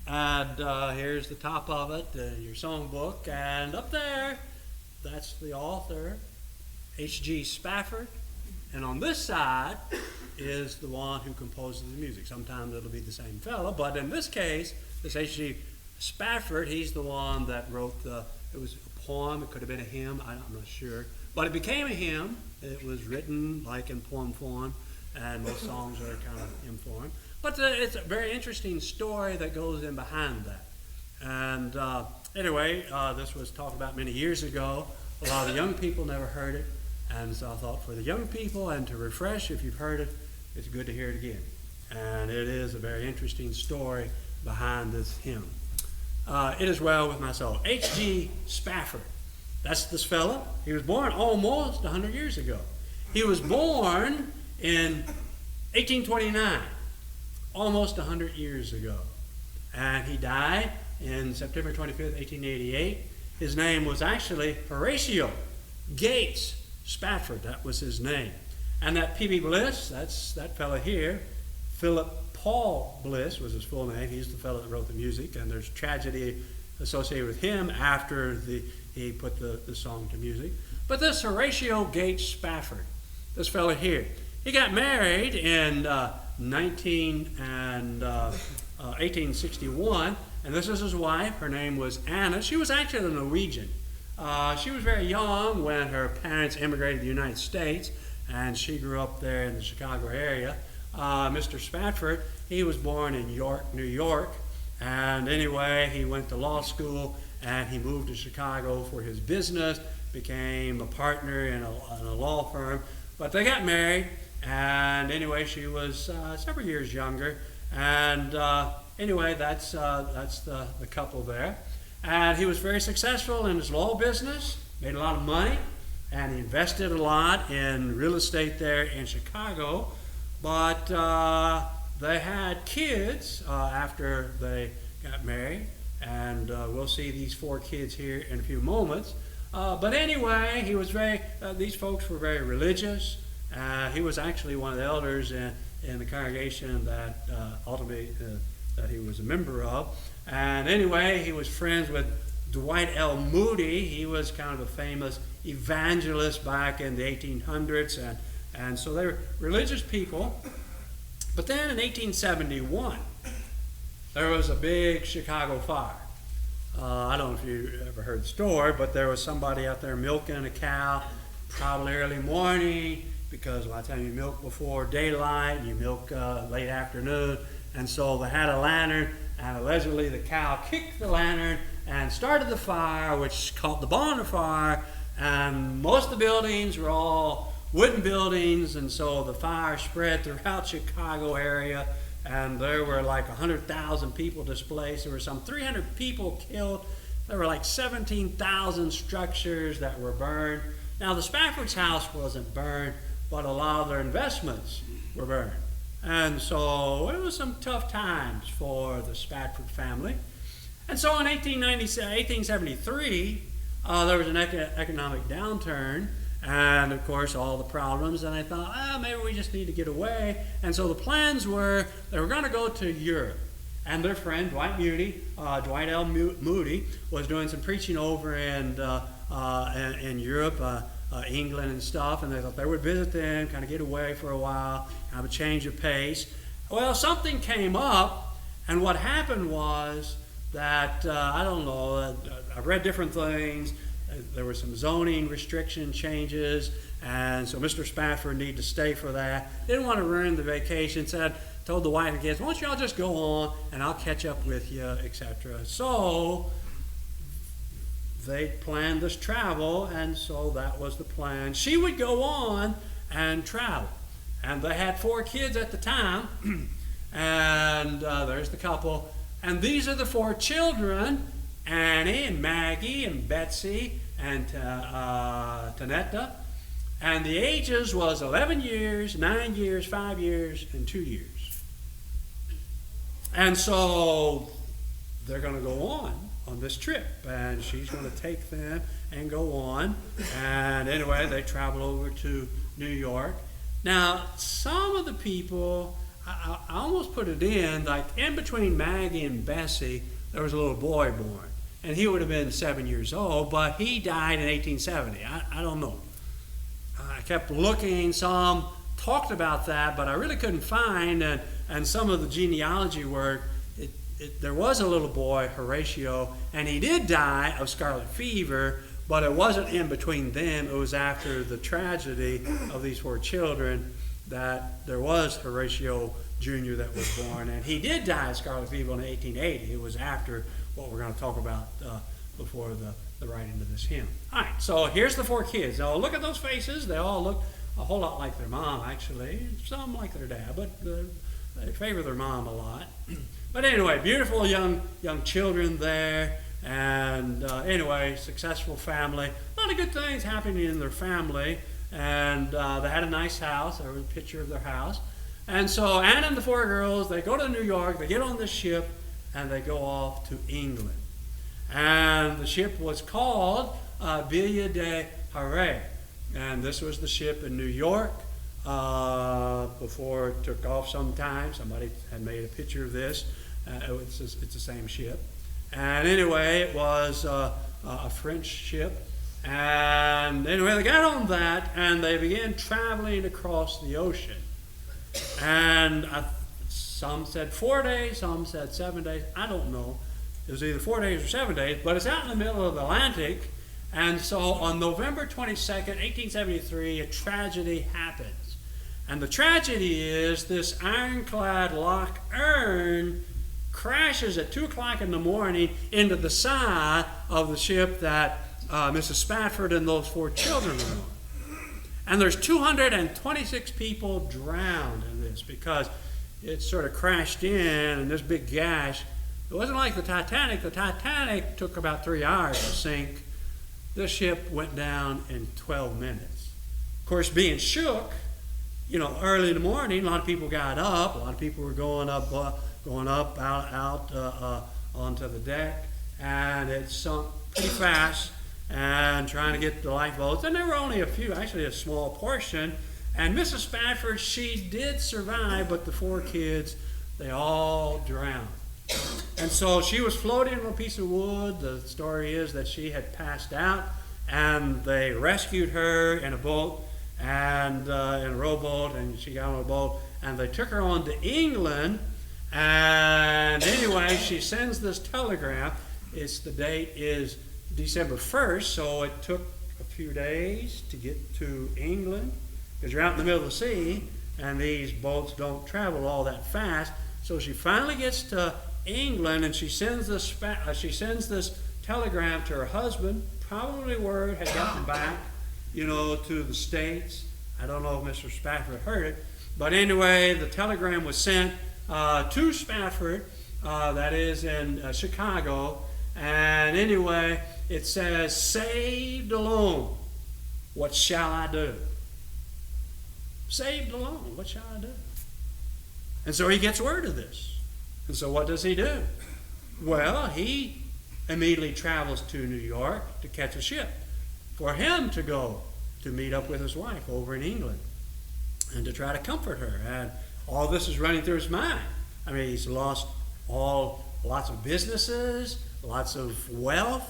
And here's the top of it, your songbook. And up there, that's the author, H.G. Spafford. And on this side is the one who composes the music. Sometimes it'll be the same fellow, but in this case, this H.G. Spafford, he's the one that wrote it was a poem, it could have been a hymn, I'm not sure. But it became a hymn. It was written like in poem form, and most songs are kind of hymn form. But it's a very interesting story that goes in behind that. And anyway, this was talked about many years ago. A lot of the young people never heard it. And so I thought for the young people and to refresh, if you've heard it, it's good to hear it again. And it is a very interesting story behind this hymn. It is well with my soul. H.G. Spafford. That's this fella. He was born almost 100 years ago. He was born in 1829, almost 100 years ago. And he died in September 25th, 1888. His name was actually Horatio Gates Spafford. That was his name. And that P.B. Bliss, that's that fellow here, Philip Paul Bliss was his full name. He's the fellow that wrote the music, and there's tragedy associated with him after he put the song to music. But this Horatio Gates Spafford, this fellow here, he got married in 1861, and this is his wife. Her name was Anna. She was actually a Norwegian. She was very young when her parents immigrated to the United States, and she grew up there in the Chicago area. Mr. Spafford, he was born in York, New York, and anyway, he went to law school, and he moved to Chicago for his business, became a partner in a law firm. But they got married, and anyway, she was several years younger, and anyway, that's the couple there. And he was very successful in his law business, made a lot of money, and he invested a lot in real estate there in Chicago. But they had kids after they got married, and we'll see these 4 kids here in a few moments. But anyway, he was these folks were very religious. He was actually one of the elders in the congregation that ultimately that he was a member of. And anyway, he was friends with Dwight L. Moody. He was kind of a famous evangelist back in the 1800s, and so they were religious people. But then in 1871, there was a big Chicago fire. I don't know if you ever heard the story, but there was somebody out there milking a cow, probably early morning, because a lot of times you milk before daylight, you milk late afternoon, and so they had a lantern, and allegedly the cow kicked the lantern and started the fire, which caught the bonfire, and most of the buildings were all wooden buildings, and so the fire spread throughout Chicago area, and there were like 100,000 people displaced. There were some 300 people killed. There were like 17,000 structures that were burned. Now the Spafford's house wasn't burned, but a lot of their investments were burned. And so it was some tough times for the Spafford family. And so in 1873, there was an economic downturn, and of course all the problems, and I thought, maybe we just need to get away. And so the plans were they were going to go to Europe. And their friend Dwight L. Moody, was doing some preaching over in Europe, England and stuff, and they thought they would visit them, kind of get away for a while, have a change of pace. Well, something came up, and what happened was that, I don't know, I've read different things. There were some zoning restriction changes, and so Mr. Spafford needed to stay for that. Didn't want to ruin the vacation, told the wife and kids, why don't y'all just go on, and I'll catch up with you, etc. So they planned this travel, and so that was the plan. She would go on and travel. And they had 4 kids at the time, and there's the couple. And these are the 4 children, Annie and Maggie and Betsy and Tanetta. And the ages was 11 years, 9 years, 5 years, and 2 years. And so they're going to go on this trip, and she's going to take them and go on. And anyway, they travel over to New York. Now, some of the people, I almost put it in, like in between Maggie and Bessie, there was a little boy born. And he would have been 7 years old, but he died in 1870. I don't know. I kept looking, some talked about that, but I really couldn't find, and some of the genealogy work, there was a little boy, Horatio, and he did die of scarlet fever, but it wasn't in between them. It was after the tragedy of these 4 children that there was Horatio Jr. that was born, and he did die of scarlet fever in 1880. It was after what we're going to talk about before the writing of this hymn. All right, so here's the 4 kids. Now look at those faces. They all look a whole lot like their mom, actually. Some like their dad, but they favor their mom a lot. But anyway, beautiful young children there, and anyway, successful family. A lot of good things happening in their family, and they had a nice house. There was a picture of their house. And so Anna and the 4 girls, they go to New York, they get on this ship, and they go off to England. And the ship was called Ville de Haret. And this was the ship in New York before it took off sometime. Somebody had made a picture of this. It's the same ship. And anyway, it was a French ship. And anyway, they got on that, and they began traveling across the ocean. And some said 4 days, some said 7 days. I don't know. It was either 4 days or 7 days, but it's out in the middle of the Atlantic. And so on November 22nd, 1873, a tragedy happens. And the tragedy is this ironclad Loch Earn crashes at 2 o'clock in the morning into the side of the ship that Mrs. Spafford and those 4 children were on. And there's 226 people drowned in this because it sort of crashed in this big gash. It wasn't like the Titanic. The Titanic took about 3 hours to sink. This ship went down in 12 minutes. Of course, being shook, early in the morning, a lot of people got up. A lot of people were going up out onto the deck, and it sunk pretty fast. And trying to get the lifeboats, and there were only a few, actually a small portion. And Mrs. Spafford, she did survive, but the 4 kids, they all drowned. And so she was floating on a piece of wood. The story is that she had passed out, and they rescued her in a boat, and in a rowboat, and she got on a boat, and they took her on to England. And anyway, she sends this telegram. The date is December 1st, so it took a few days to get to England, because you're out in the middle of the sea, and these boats don't travel all that fast. So she finally gets to England, and she sends this telegram to her husband. Probably word had gotten back, to the States. I don't know if Mr. Spafford heard it, but anyway, the telegram was sent to Spafford, that is in Chicago, and anyway, it says, "Saved alone, what shall I do?" Saved alone, what shall I do? And so he gets word of this. And so what does he do? Well, he immediately travels to New York to catch a ship for him to go to meet up with his wife over in England and to try to comfort her. And all this is running through his mind. I mean, he's lost lots of businesses, lots of wealth,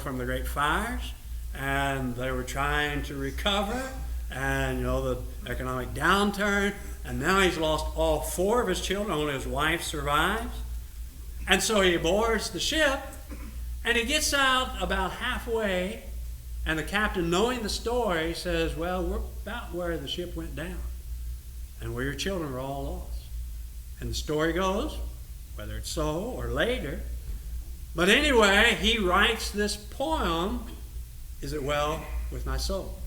from the great fires, and they were trying to recover, and the economic downturn, and now he's lost all 4 of his children. Only his wife survives. And so he boards the ship, and he gets out about halfway, and the captain, knowing the story, says, "Well, we're about where the ship went down, and where your children were all lost." And the story goes, whether it's so or later, but anyway, he writes this poem, "Is It Well With My Soul?"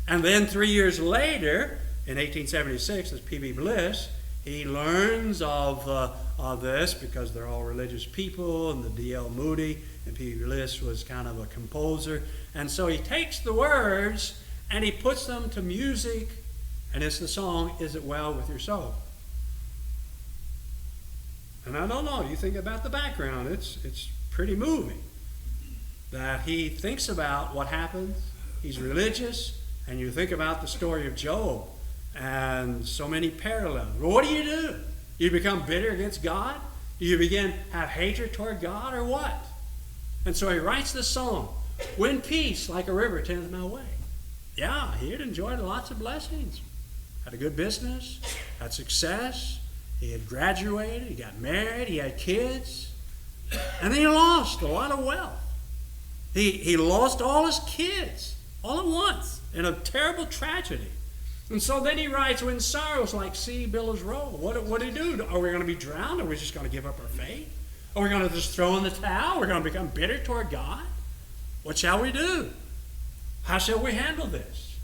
And then 3 years later, in 1876, as P.B. Bliss, he learns of this because they're all religious people, and the D.L. Moody, and P.B. Bliss was kind of a composer. And so he takes the words and he puts them to music, and it's the song, "Is It Well With Your Soul?" And I don't know, you think about the background, it's pretty moving. That he thinks about what happens, he's religious, and you think about the story of Job, and so many parallels. Well, what do? You become bitter against God? Do you begin to have hatred toward God, or what? And so he writes this song, when peace like a river tendeth my way. Yeah, he had enjoyed lots of blessings. Had a good business, had success, he had graduated, he got married, he had kids, and then he lost a lot of wealth. He lost all his kids all at once in a terrible tragedy. And so then he writes, when sorrows like sea billows roll, what do he do? Are we going to be drowned? Are we just going to give up our faith? Are we going to just throw in the towel? Are we going to become bitter toward God? What shall we do? How shall we handle this?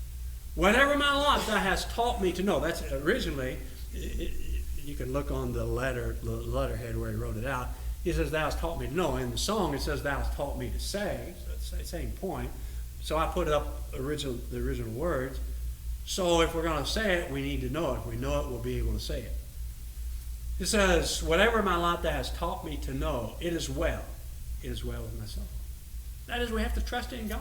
Whatever my lot thou hast taught me to know. That's originally, you can look on the letterhead where he wrote it out. He says, thou hast taught me to know. In the song, it says, thou hast taught me to say. So it's the same point. So I put up the original words. So if we're going to say it, we need to know it. If we know it, we'll be able to say it. It says, whatever my lot thou hast taught me to know, it is well. It is well with my soul. That is, we have to trust in God.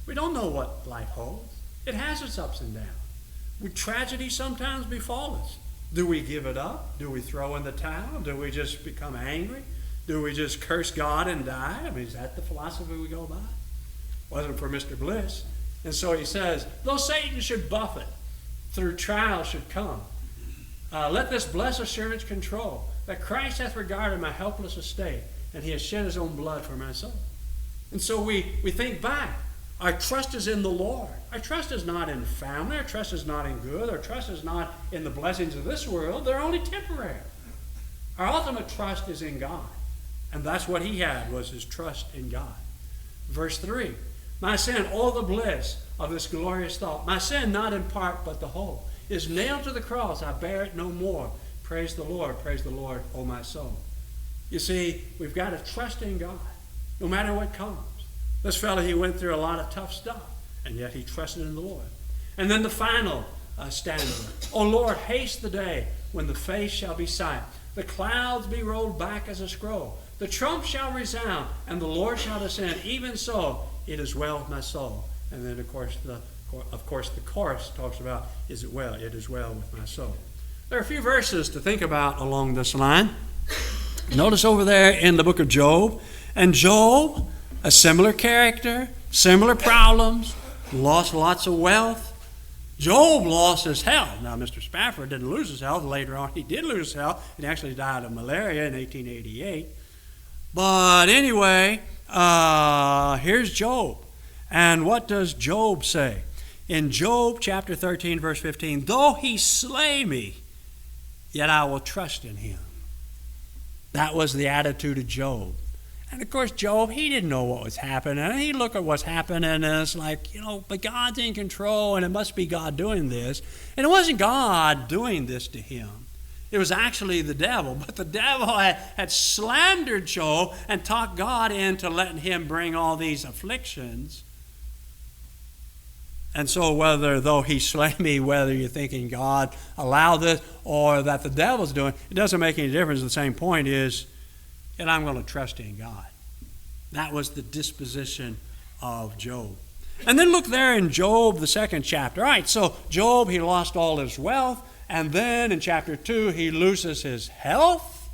We don't know what life holds. It has its ups and downs. Tragedy sometimes befall us. Do we give it up? Do we throw in the towel? Do we just become angry? Do we just curse God and die? I mean, is that the philosophy we go by? Wasn't for Mr. Bliss. And so he says, though Satan should buffet, through trials should come, let this blessed assurance control, that Christ hath regarded my helpless estate, and he has shed his own blood for my soul. And so we think back. Our trust is in the Lord. Our trust is not in family. Our trust is not in good. Our trust is not in the blessings of this world. They're only temporary. Our ultimate trust is in God. And that's what he had, was his trust in God. Verse 3, my sin, all the bliss of this glorious thought, my sin not in part but the whole, is nailed to the cross. I bear it no more. Praise the Lord, O my soul. You see, we've got to trust in God, no matter what comes. This fellow, he went through a lot of tough stuff, and yet he trusted in the Lord. And then the final stanza, O Lord, haste the day when the face shall be sight, the clouds be rolled back as a scroll, the trump shall resound, and the Lord shall descend. Even so, it is well with my soul. And then, of course, the chorus talks about, is it well? It is well with my soul. There are a few verses to think about along this line. Notice over there in the book of Job. And Job, a similar character, similar problems, lost lots of wealth. Job lost his health. Now, Mr. Spafford didn't lose his health. Later on, he did lose his health. He actually died of malaria in 1888. But anyway, here's Job. And what does Job say? In Job chapter 13, verse 15, though he slay me, yet I will trust in him. That was the attitude of Job. And of course, Job, he didn't know what was happening. And he looked at what's happening, and it's like, but God's in control, and it must be God doing this. And it wasn't God doing this to him. It was actually the devil. But the devil had slandered Job and talked God into letting him bring all these afflictions. And so though he slay me, whether you're thinking God allowed this or that the devil's doing, it doesn't make any difference. The same point is, and I'm going to trust in God. That was the disposition of Job. And then look there in Job, the second chapter. All right, so Job, he lost all his wealth. And then in chapter 2, he loses his health.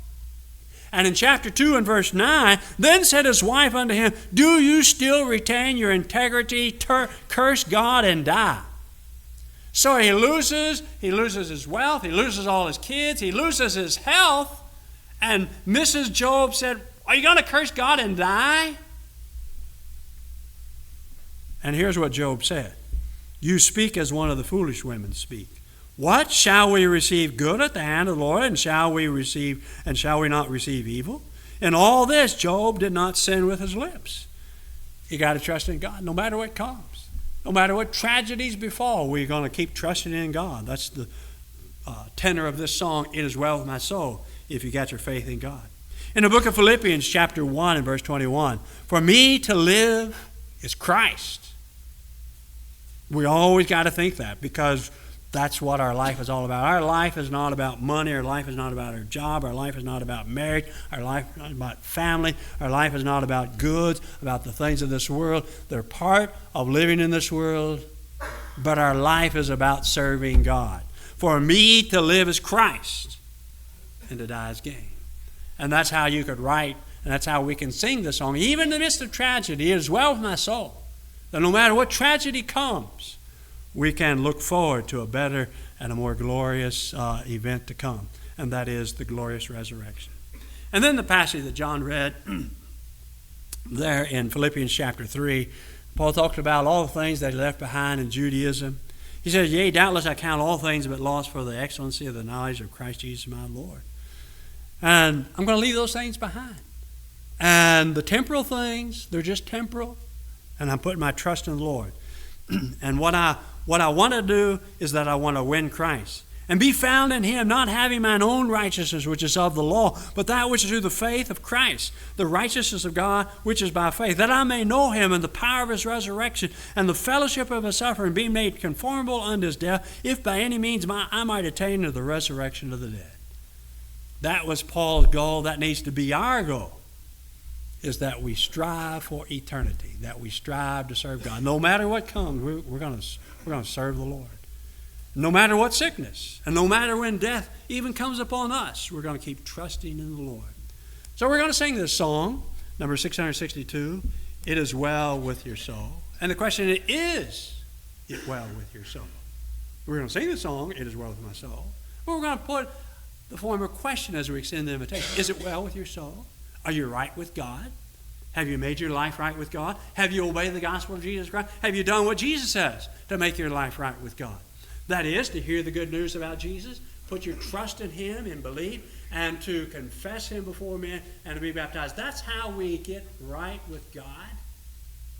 And in chapter 2 and verse 9, then said his wife unto him, do you still retain your integrity? Curse God and die. So he loses his wealth. He loses all his kids. He loses his health. And Mrs. Job said, are you going to curse God and die? And here's what Job said. You speak as one of the foolish women speak. What? Shall we receive good at the hand of the Lord, and shall we not receive evil? In all this, Job did not sin with his lips. You got to trust in God no matter what comes. No matter what tragedies befall, we're going to keep trusting in God. That's the tenor of this song, It Is Well With My Soul, if you got your faith in God. In the book of Philippians, chapter 1 and verse 21, for me to live is Christ. We always got to think that, because that's what our life is all about. Our life is not about money. Our life is not about our job. Our life is not about marriage. Our life is not about family. Our life is not about goods, about the things of this world. They're part of living in this world, but our life is about serving God. For me to live is Christ, and to die is gain. And that's how you could write, and that's how we can sing the song. Even in the midst of tragedy, it is well with my soul. That no matter what tragedy comes, we can look forward to a better and a more glorious event to come, and that is the glorious resurrection. And then the passage that John read there in Philippians chapter 3, Paul talked about all the things that he left behind in Judaism. He says, yea, doubtless I count all things but loss for the excellency of the knowledge of Christ Jesus my Lord. And I'm going to leave those things behind. And the temporal things, they're just temporal. And I'm putting my trust in the Lord. And what I want to do is that I want to win Christ. And be found in him, not having mine own righteousness, which is of the law, but that which is through the faith of Christ, the righteousness of God, which is by faith, that I may know him and the power of his resurrection, and the fellowship of his suffering, being made conformable unto his death, if by any means I might attain to the resurrection of the dead. That was Paul's goal. That needs to be our goal, is that we strive for eternity, that we strive to serve God. No matter what comes, we're going to serve the Lord. No matter what sickness, and no matter when death even comes upon us, we're going to keep trusting in the Lord. So we're going to sing this song, number 662, It Is Well With Your Soul. And the question is it well with your soul? We're going to sing the song, It Is Well With My Soul. But we're going to put the form of question as we extend the invitation. Is it well with your soul? Are you right with God? Have you made your life right with God? Have you obeyed the gospel of Jesus Christ? Have you done what Jesus says to make your life right with God? That is, to hear the good news about Jesus, put your trust in him in belief, and to confess him before men and to be baptized. That's how we get right with God.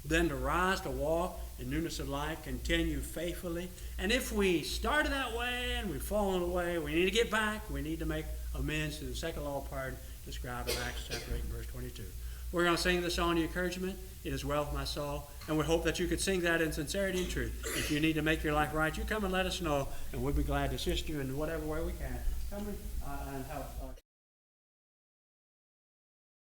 Then to rise, to walk in newness of life, continue faithfully. And if we started that way and we've fallen away, we need to get back. We need to make amends to the second law part described in Acts chapter 8 and verse 22. We're going to sing the song of encouragement, It Is Well With My Soul, and we hope that you could sing that in sincerity and truth. If you need to make your life right, you come and let us know, and we'll be glad to assist you in whatever way we can. Come and help.